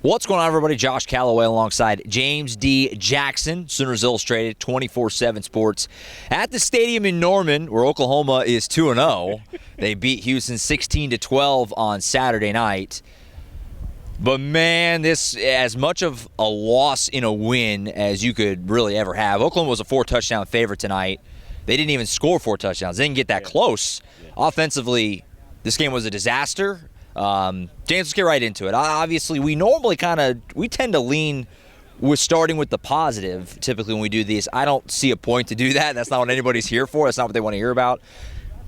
What's going on, everybody? Josh Callaway alongside James D. Jackson, Sooners Illustrated, 24/7 Sports. At the stadium in Norman, where Oklahoma is 2-0, they beat Houston 16-12 on Saturday night. But, man, this as much of a loss in a win as you could really ever have. Oklahoma was a 4-touchdown favorite tonight. They didn't even score 4 touchdowns. They didn't get that close. Offensively, this game was a disaster. James, let's get right into it. Obviously, we tend to lean with starting with the positive, typically when we do these. I don't see a point to do that. That's not what anybody's here for. That's not what they want to hear about.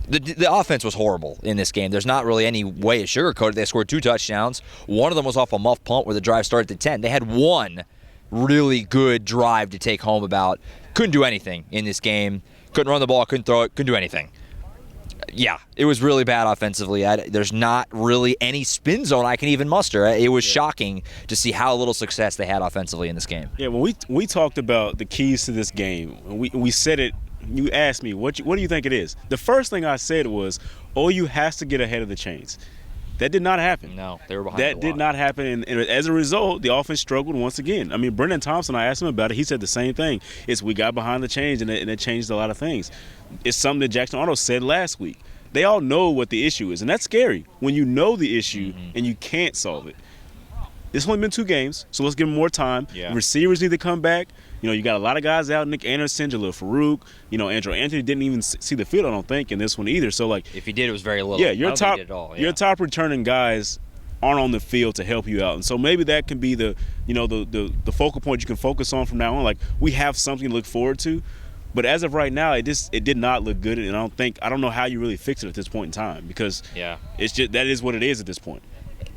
The offense was horrible in this game. There's not really any way to sugarcoat it. They scored 2 touchdowns. One of them was off a muff punt where the drive started at 10. They had one really good drive to take home about. Couldn't do anything in this game. Couldn't run the ball, couldn't throw it, couldn't do anything. Yeah, it was really bad offensively. There's not really any spin zone I can even muster. It was shocking to see how little success they had offensively in this game. Yeah, when we talked about the keys to this game, we said it. You asked me, what do you think it is? The first thing I said was, OU has to get ahead of the chains. That did not happen. No, they were behind. That did not happen, and as a result, the offense struggled once again. I mean, Brendan Thompson, I asked him about it. He said the same thing. We got behind the chains, and it changed a lot of things. It's something that Jackson Arnold said last week. They all know what the issue is, and that's scary when you know the issue and you can't solve it. It's only been 2 games, so let's give them more time. Yeah. Receivers need to come back. You got a lot of guys out. Nick Anderson, Jalil Farouk. Andrew Anthony didn't even see the field, I don't think, in this one either. So, if he did, it was very little. Yeah, your top returning guys aren't on the field to help you out, and so maybe that can be the focal point you can focus on from now on. We have something to look forward to. But as of right now, it did not look good, and I don't know how you really fix it at this point in time because it's just that is what it is at this point.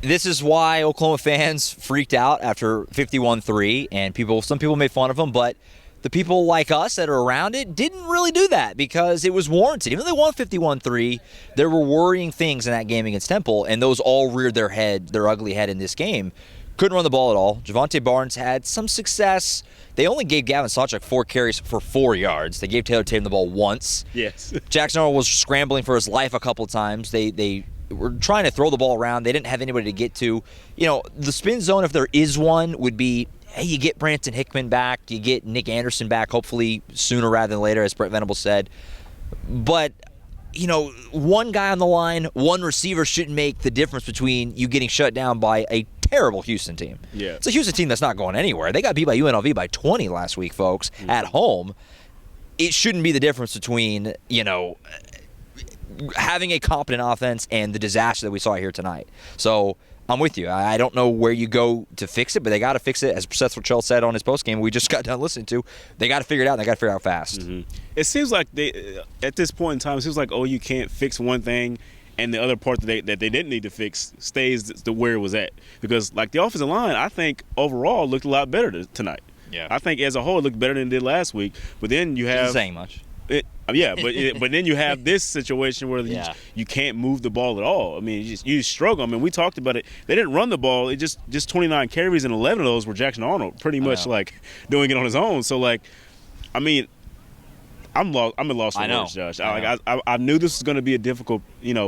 This is why Oklahoma fans freaked out after 51-3, and some people made fun of them, but the people like us that are around it didn't really do that because it was warranted. Even though they won 51-3, there were worrying things in that game against Temple, and those all reared their ugly head in this game. Couldn't run the ball at all. Javonte Barnes had some success. They only gave Gavin Sawchuk 4 carries for 4 yards. They gave Taylor Tatum the ball once. Yes. Jackson Arnold was scrambling for his life a couple of times. They were trying to throw the ball around. They didn't have anybody to get to. The spin zone, if there is one, would be, hey, you get Branson Hickman back. You get Nick Anderson back, hopefully sooner rather than later, as Brett Venables said. But, one guy on the line, one receiver shouldn't make the difference between you getting shut down by a terrible Houston team. Yeah. It's a Houston team that's not going anywhere. They got beat by UNLV by 20 last week, folks, at home. It shouldn't be the difference between, having a competent offense and the disaster that we saw here tonight. So I'm with you. I don't know where you go to fix it, but they got to fix it. As Seth Rachel said on his postgame, we just got done listening to, they got to figure it out, and they got to figure it out fast. It seems like at this point in time, it seems like, you can't fix one thing, and the other part that they didn't need to fix stays where it was at. Because, the offensive line, I think, overall, looked a lot better tonight. Yeah. I think, as a whole, it looked better than it did last week. But then you have – isn't saying much. But then you have this situation where you can't move the ball at all. I mean, you struggle. I mean, we talked about it. They didn't run the ball. It just 29 carries, and 11 of those were Jackson Arnold pretty much, doing it on his own. So, I'm lost for words, Josh. I knew this was going to be a difficult,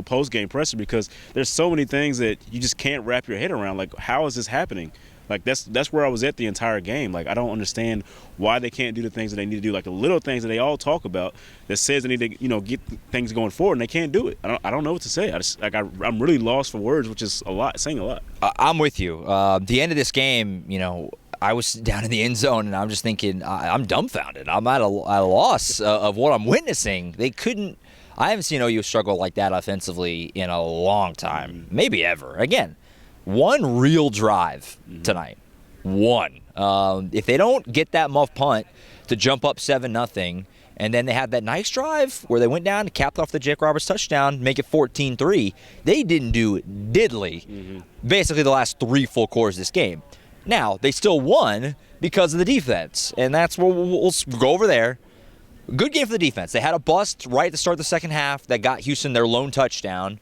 post-game presser because there's so many things that you just can't wrap your head around. How is this happening? That's where I was at the entire game. I don't understand why they can't do the things that they need to do, the little things that they all talk about that says they need to, get things going forward, and they can't do it. I don't know what to say. I'm really lost for words, which is saying a lot. I'm with you. The end of this game, I was down in the end zone, and I'm just thinking, I'm dumbfounded. I'm at a loss of what I'm witnessing. I haven't seen OU struggle like that offensively in a long time, maybe ever. Again, one real drive tonight. One. If they don't get that muff punt to jump up 7-0, and then they had that nice drive where they went down and capped off the Jake Roberts touchdown, make it 14-3, they didn't do diddly basically the last 3 full quarters of this game. Now, they still won because of the defense, and that's where we'll go over there. Good game for the defense. They had a bust right at the start of the second half that got Houston their lone touchdown.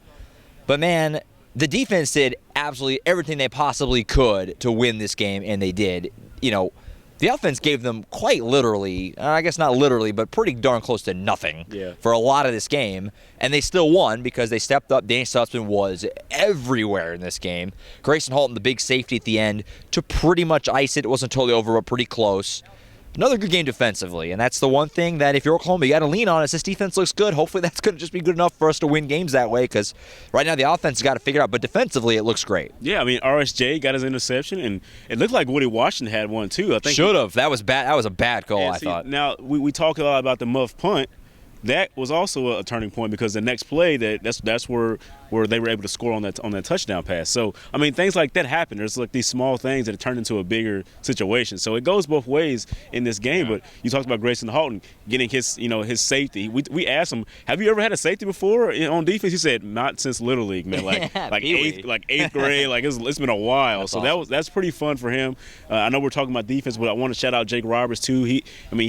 But, man, the defense did absolutely everything they possibly could to win this game, and they did. The the offense gave them quite literally, I guess not literally, but pretty darn close to nothing for a lot of this game. And they still won because they stepped up. Danny Stutzman was everywhere in this game. Grayson Halton, the big safety at the end, to pretty much ice it. It wasn't totally over, but pretty close. Another good game defensively, and that's the one thing that if you're Oklahoma, you got to lean on is this defense looks good. Hopefully that's going to just be good enough for us to win games that way because right now the offense has got to figure out, but defensively it looks great. Yeah, I mean, RSJ got his interception, and it looked like Woody Washington had one too. I think should have. That was bad. That was a bad call, I thought. Now, we talk a lot about the muff punt. That was also a turning point because the next play that's where they were able to score on that touchdown pass. So I mean things like that happen. There's like these small things that turn into a bigger situation. So it goes both ways in this game. But you talked about Grayson Halton getting his safety. We asked him, have you ever had a safety before on defense? He said not since Little League, man. Like eighth grade. Like it's been a while. That's awesome. That's pretty fun for him. I know we're talking about defense, but I want to shout out Jake Roberts too. He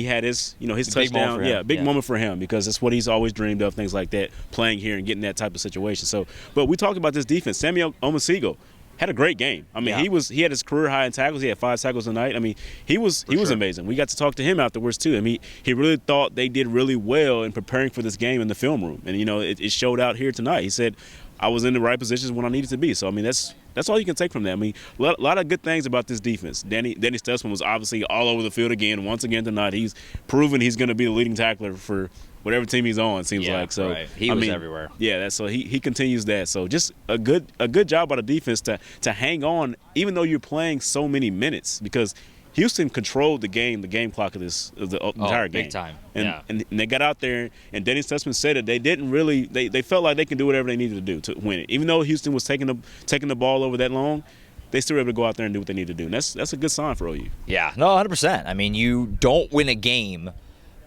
had his his touchdown. Big moment for him because it's what he's always dreamed of, things like that, playing here and getting that type of situation. So, but we talked about this defense. Samuel Omasigo had a great game. I mean, he had his career high in tackles. He had 5 tackles a night. I mean, he was amazing. We got to talk to him afterwards too. I mean, he really thought they did really well in preparing for this game in the film room, and it showed out here tonight. He said, "I was in the right positions when I needed to be." So I mean, that's all you can take from that. I mean, a lot of good things about this defense. Danny Stutzman was obviously all over the field once again tonight. He's proven he's going to be the leading tackler for whatever team he's on, it seems like. So right. He was everywhere. Yeah, so he continues that. So just a good job by the defense to hang on, even though you're playing so many minutes, because Houston controlled the game clock of the entire game. Big time. And they got out there, and Danny Stutzman said it. They didn't really. They felt like they can do whatever they needed to do to win it. Even though Houston was taking the ball over that long, they still were able to go out there and do what they need to do. And that's a good sign for OU. Yeah, no, 100%. I mean, you don't win a game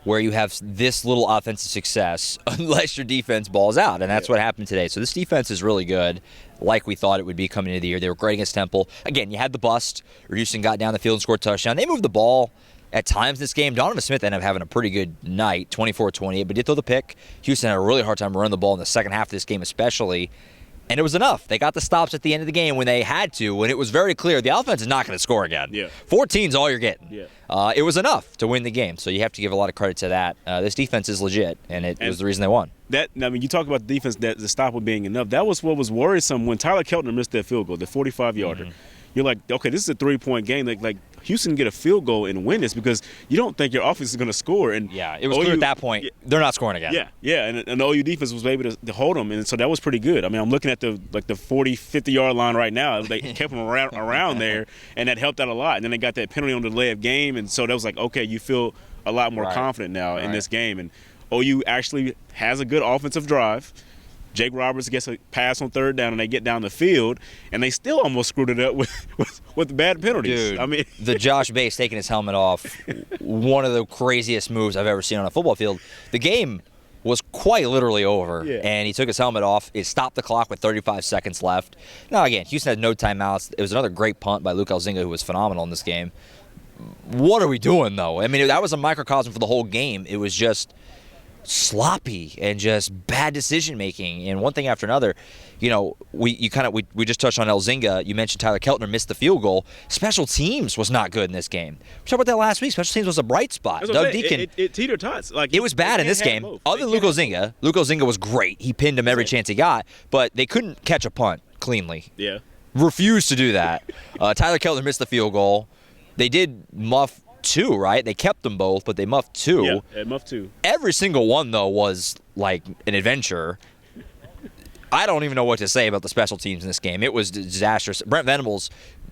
where you have this little offensive success unless your defense balls out, and that's what happened today. So this defense is really good, like we thought it would be coming into the year. They were great against Temple. Again, you had the bust, or Houston got down the field and scored a touchdown. They moved the ball at times this game. Donovan Smith ended up having a pretty good night, 24-28, but did throw the pick. Houston had a really hard time running the ball in the second half of this game especially, and it was enough. They got the stops at the end of the game when they had to, when it was very clear the offense is not going to score again. 14's all you're getting. It was enough to win the game, so you have to give a lot of credit to that. This defense is legit, and it was the reason they won. You talk about the defense, that the stop being enough. That was what was worrisome when Tyler Keltner missed that field goal, the 45-yarder. Mm-hmm. You're like, okay, this is a 3-point game. Like Houston get a field goal and win this because you don't think your offense is going to score. And it was clear at that point they're not scoring again. And the OU defense was able to hold them, and so that was pretty good. I mean, I'm looking at the 40, 50-yard line right now. They kept them around there, and that helped out a lot. And then they got that penalty on the delay of game, and so that was like, okay, you feel a lot more confident now in this game. And OU actually has a good offensive drive. Jake Roberts gets a pass on third down, and they get down the field, and they still almost screwed it up with bad penalties. Dude, I mean, the Josh Bates taking his helmet off, one of the craziest moves I've ever seen on a football field. The game was quite literally over, and he took his helmet off. It stopped the clock with 35 seconds left. Now, again, Houston had no timeouts. It was another great punt by Luke Elzinga, who was phenomenal in this game. What are we doing, though? I mean, that was a microcosm for the whole game. It was just sloppy and just bad decision making, and one thing after another. We just touched on Elzinga. You mentioned Tyler Keltner missed the field goal. Special teams was not good in this game. We talked about that last week. Special teams was a bright spot. Doug Deacon, it teeter tots. Like it was bad in this game. Other than Luke Elzinga was great. He pinned him every chance he got, but they couldn't catch a punt cleanly. Refused to do that. Tyler Keltner missed the field goal. They did muff 2, right? They kept them both, but they muffed 2. Yeah, muffed 2. Every single one, though, was like an adventure. I don't even know what to say about the special teams in this game. It was disastrous. Brent Venables,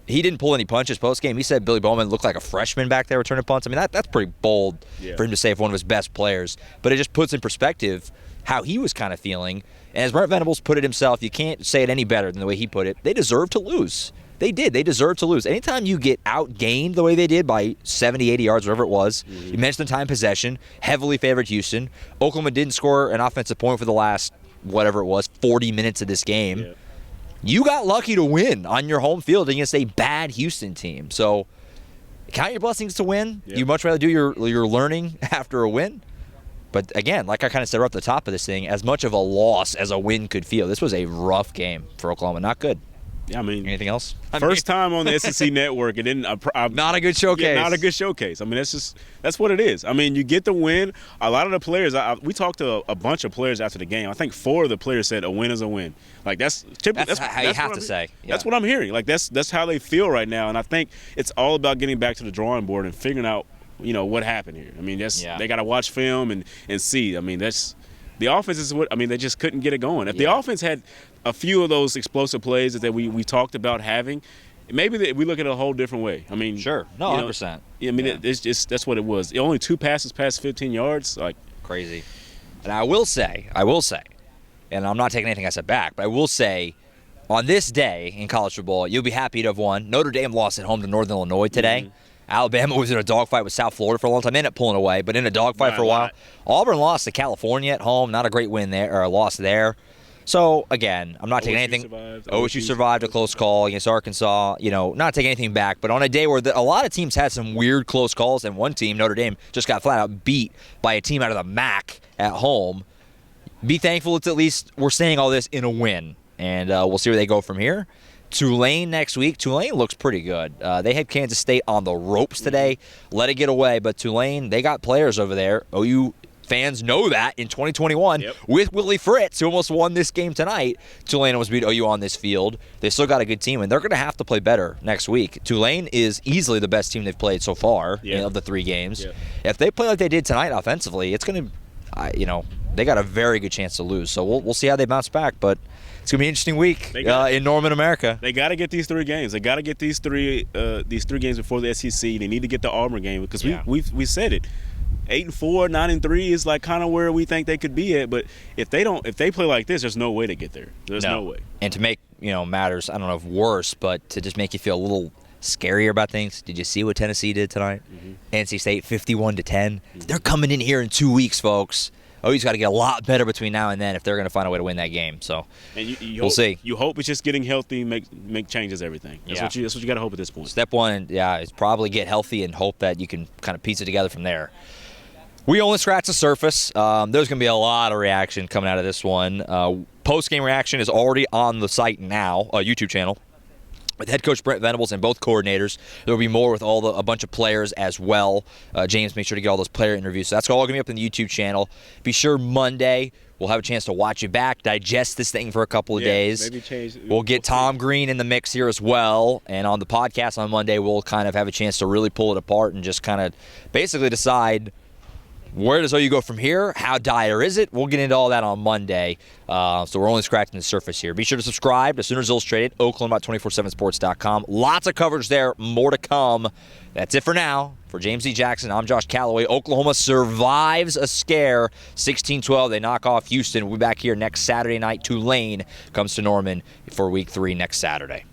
he didn't pull any punches post-game. He said Billy Bowman looked like a freshman back there returning punts. I mean, that's pretty bold for him to say for one of his best players. But it just puts in perspective how he was kind of feeling. And as Brent Venables put it himself, you can't say it any better than the way he put it. They deserve to lose. They did. They deserve to lose. Anytime you get outgained the way they did by 70, 80 yards, whatever it was, you mentioned the time possession, heavily favored Houston. Oklahoma didn't score an offensive point for the last, whatever it was, 40 minutes of this game. You got lucky to win on your home field against a bad Houston team. So count your blessings to win. You'd much rather do your learning after a win. But again, like I kind of said right at the top of this thing, as much of a loss as a win could feel, this was a rough game for Oklahoma. Not good. Yeah, I mean, Anything else? First time on the SEC network, and then Not a good showcase. Yeah, not a good showcase. I mean, that's what it is. I mean, you get the win. A lot of the players, we talked to a bunch of players after the game. I think 4 of the players said a win is a win. Like that's typical. That's how you have to say. Yeah. That's what I'm hearing. Like that's how they feel right now. And I think it's all about getting back to the drawing board and figuring out, what happened here. I mean, they got to watch film and see. I mean, the offense is what. I mean, they just couldn't get it going. If the offense had a few of those explosive plays that we talked about having, maybe we look at it a whole different way. I mean, sure, no, 100%. I mean, it's just that's what it was. Only 2 passes past 15 yards, like crazy. And I will say, and I'm not taking anything I said back, but I will say, on this day in college football, you'll be happy to have won. Notre Dame lost at home to Northern Illinois today. Mm-hmm. Alabama was in a dogfight with South Florida for a long time. They ended up pulling away, but in a dogfight for a while. Auburn lost to California at home. Not a great win there, or a loss there. So, again, I'm not taking anything. OSU survived a close call against Arkansas. Not taking anything back. But on a day where a lot of teams had some weird close calls, and one team, Notre Dame, just got flat out beat by a team out of the MAC at home, be thankful it's at least we're saying all this in a win. And we'll see where they go from here. Tulane next week. Tulane looks pretty good. They had Kansas State on the ropes today. Let it get away. But Tulane, they got players over there. OU fans know that in 2021 with Willie Fritz, who almost won this game tonight. Tulane almost beat OU on this field. They still got a good team, and they're going to have to play better next week. Tulane is easily the best team they've played so far of the 3 games. If they play like they did tonight offensively, it's going to, they got a very good chance to lose. So we'll see how they bounce back, but it's going to be an interesting week in Norman, America. They got to get these 3 games. They got to get these three games before the SEC. They need to get the Auburn game because we said it. 8-4, 9-3 is like kind of where we think they could be at. But if they play like this, there's no way to get there. There's no way. And to make matters, I don't know if worse, but to just make you feel a little scarier about things. Did you see what Tennessee did tonight? NC State 51-10. They're coming in here in 2 weeks, folks. OU's got to get a lot better between now and then if they're going to find a way to win that game. So we'll see. You hope it's just getting healthy, make changes everything. That's what you got to hope at this point. Step 1, is probably get healthy and hope that you can kind of piece it together from there. We only scratched the surface. There's going to be a lot of reaction coming out of this one. Post-game reaction is already on the site now, YouTube channel, with head coach Brent Venables and both coordinators. There will be more with a bunch of players as well. James, make sure to get all those player interviews. So that's all going to be up in the YouTube channel. Be sure Monday we'll have a chance to watch it back, digest this thing for a couple of days. Maybe change. We'll get Tom Green in the mix here as well. And on the podcast on Monday, we'll kind of have a chance to really pull it apart and just kind of basically decide where does OU go from here? How dire is it? We'll get into all that on Monday. So we're only scratching the surface here. Be sure to subscribe to Sooners Illustrated, Oklahoma247sports.com. Lots of coverage there. More to come. That's it for now. For James D. Jackson, I'm Josh Callaway. Oklahoma survives a scare. 16-12. They knock off Houston. We'll be back here next Saturday night. Tulane comes to Norman for Week 3 next Saturday.